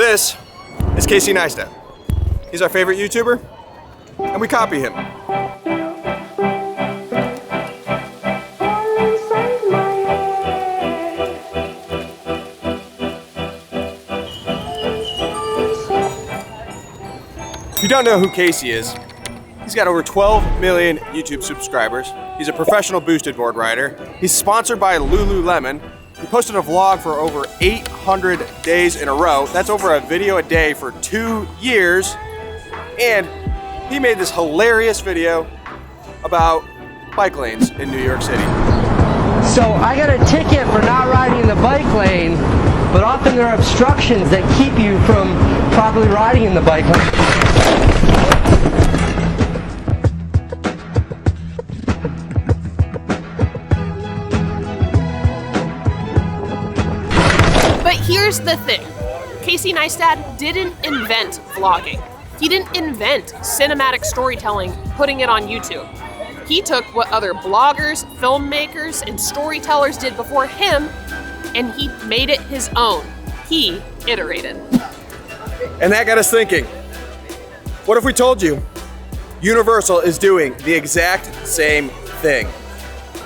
This is Casey Neistat. He's our favorite YouTuber, and we copy him. If you don't know who Casey is, he's got over 12 million YouTube subscribers. He's a professional boosted board rider. He's sponsored by Lululemon. He posted a vlog for over 800 days in a row. That's over a video a day for 2 years. And he made this hilarious video about bike lanes in New York City. So I got a ticket for not riding in the bike lane, but often there are obstructions that keep you from properly riding in the bike lane. But here's the thing, Casey Neistat didn't invent vlogging. He didn't invent cinematic storytelling, putting it on YouTube. He took what other bloggers, filmmakers, and storytellers did before him, and he made it his own. He iterated. And that got us thinking, what if we told you Universal is doing the exact same thing?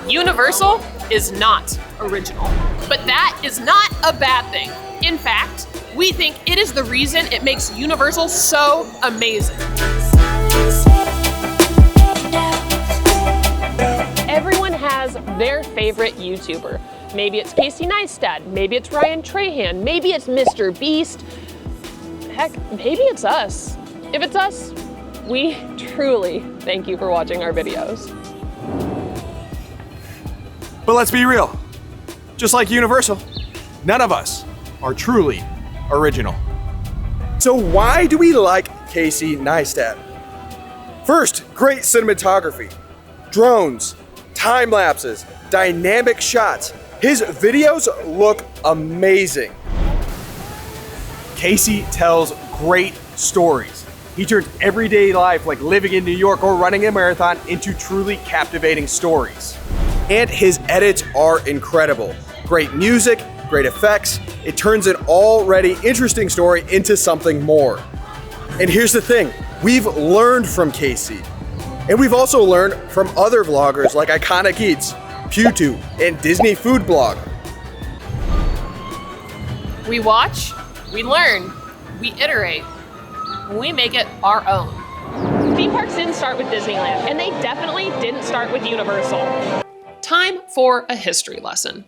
Universal is not original, but that is not a bad thing. In fact, we think it is the reason it makes Universal so amazing. Everyone has their favorite YouTuber. Maybe it's Casey Neistat, maybe it's Ryan Trahan, maybe it's Mr. Beast. Heck, maybe it's us. If it's us, we truly thank you for watching our videos. But let's be real. Just like Universal, none of us are truly original. So why do we like Casey Neistat? First, great cinematography, drones, time lapses, dynamic shots. His videos look amazing. Casey tells great stories. He turns everyday life, like living in New York or running a marathon, into truly captivating stories. And his edits are incredible. Great music, great effects. It turns an already interesting story into something more. And here's the thing, we've learned from Casey. And we've also learned from other vloggers like Iconic Eats, PewTube, and Disney Food Blog. We watch, we learn, we iterate, we make it our own. Theme parks didn't start with Disneyland, and they definitely didn't start with Universal. Time for a history lesson.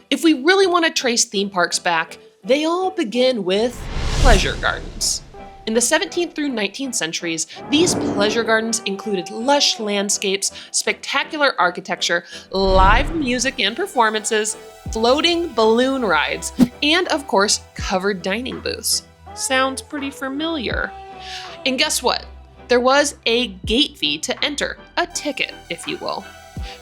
If we really want to trace theme parks back, they all begin with pleasure gardens. In the 17th through 19th centuries, these pleasure gardens included lush landscapes, spectacular architecture, live music and performances, floating balloon rides, and of course, covered dining booths. Sounds pretty familiar. And guess what? There was a gate fee to enter, a ticket, if you will.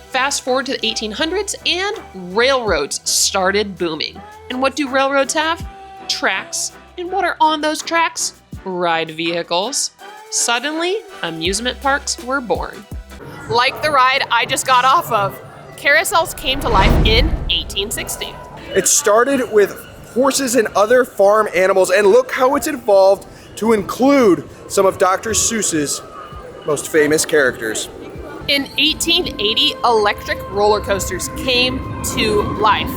Fast forward to the 1800s and railroads started booming. And what do railroads have? Tracks. And what are on those tracks? Ride vehicles. Suddenly, amusement parks were born. Like the ride I just got off of. Carousels came to life in 1860. It started with horses and other farm animals, and look how it's evolved to include some of Dr. Seuss's most famous characters. In 1880, electric roller coasters came to life.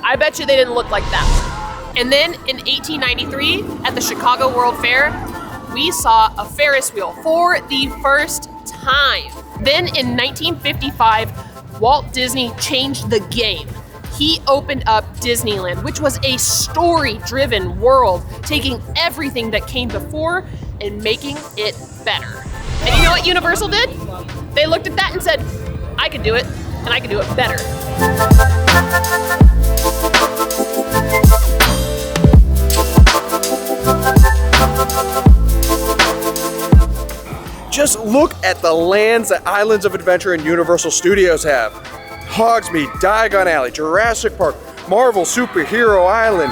I bet you they didn't look like that. And then in 1893, at the Chicago World Fair, we saw a Ferris wheel for the first time. Then in 1955, Walt Disney changed the game. He opened up Disneyland, which was a story-driven world, taking everything that came before and making it better. And you know what Universal did? They looked at that and said, I could do it, and I could do it better. Just look at the lands that Islands of Adventure and Universal Studios have. Hogsmeade, Diagon Alley, Jurassic Park, Marvel Superhero Island,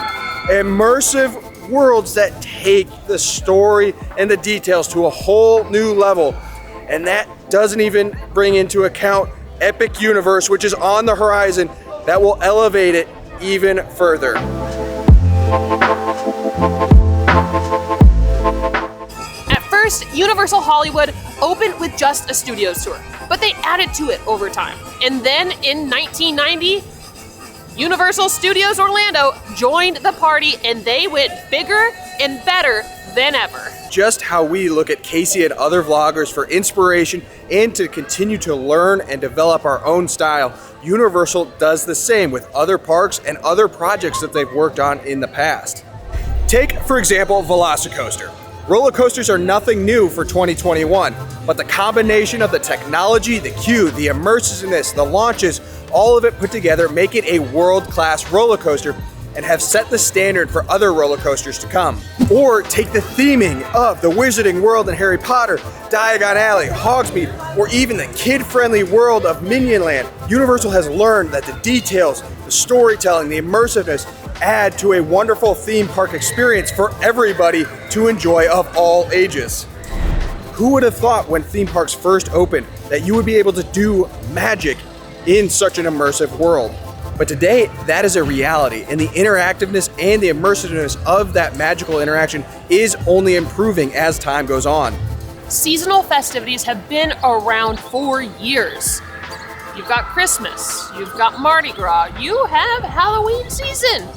immersive worlds that take the story and the details to a whole new level. And that doesn't even bring into account Epic Universe, which is on the horizon, that will elevate it even further. At first, Universal Hollywood opened with just a studios tour, but they added to it over time. And then in 1990, Universal Studios Orlando joined the party, and they went bigger and better than ever. Just how we look at Casey and other vloggers for inspiration and to continue to learn and develop our own style, Universal does the same with other parks and other projects that they've worked on in the past. Take, for example, Velocicoaster. Roller coasters are nothing new for 2021, but the combination of the technology, the queue, the immersiveness, the launches, all of it put together make it a world-class roller coaster and have set the standard for other roller coasters to come. Or take the theming of the Wizarding World in Harry Potter, Diagon Alley, Hogsmeade, or even the kid-friendly world of Minionland. Universal has learned that the details, the storytelling, the immersiveness add to a wonderful theme park experience for everybody to enjoy of all ages. Who would have thought when theme parks first opened that you would be able to do magic in such an immersive world? But today, that is a reality, and the interactiveness and the immersiveness of that magical interaction is only improving as time goes on. Seasonal festivities have been around for years. You've got Christmas, you've got Mardi Gras, you have Halloween season.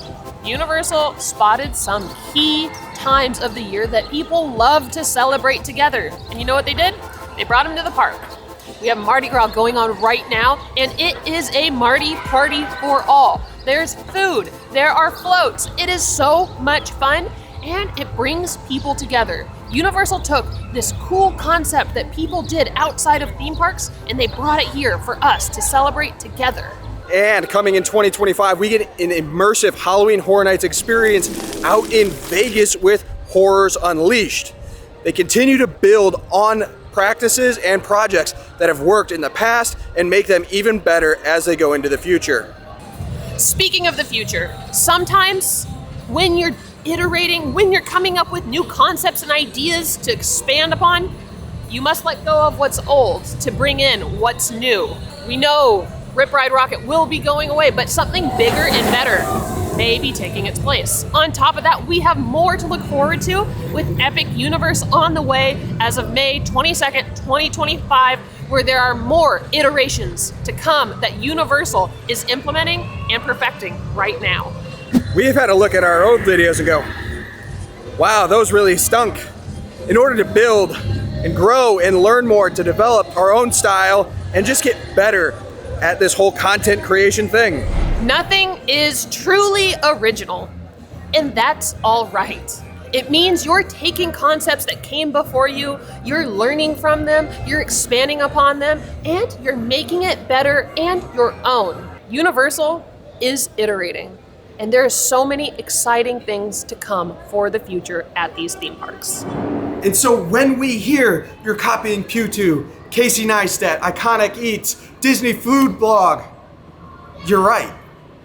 Universal spotted some key times of the year that people love to celebrate together. And you know what they did? They brought them to the park. We have Mardi Gras going on right now, and it is a Mardi party for all. There's food, there are floats. It is so much fun, and it brings people together. Universal took this cool concept that people did outside of theme parks, and they brought it here for us to celebrate together. And coming in 2025, we get an immersive Halloween Horror Nights experience out in Vegas with Horrors Unleashed. They continue to build on practices and projects that have worked in the past and make them even better as they go into the future. Speaking of the future, sometimes when you're iterating, when you're coming up with new concepts and ideas to expand upon, you must let go of what's old to bring in what's new. We know Rip Ride Rocket will be going away, but something bigger and better may be taking its place. On top of that, we have more to look forward to with Epic Universe on the way as of May 22nd, 2025, where there are more iterations to come that Universal is implementing and perfecting right now. We've had a look at our old videos and go, wow, those really stunk. In order to build and grow and learn more, to develop our own style and just get better at this whole content creation thing. Nothing is truly original, and that's all right. It means you're taking concepts that came before you, you're learning from them, you're expanding upon them, and you're making it better and your own. Universal is iterating, and there are so many exciting things to come for the future at these theme parks. And so when we hear you're copying Pewtwo, Casey Neistat, Iconic Eats, Disney Food Blog, you're right.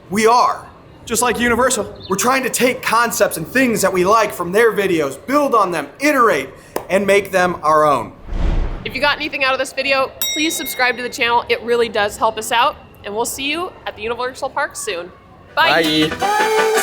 We are. Just like Universal. We're trying to take concepts and things that we like from their videos, build on them, iterate, and make them our own. If you got anything out of this video, please subscribe to the channel. It really does help us out. And we'll see you at the Universal Park soon. Bye. Bye.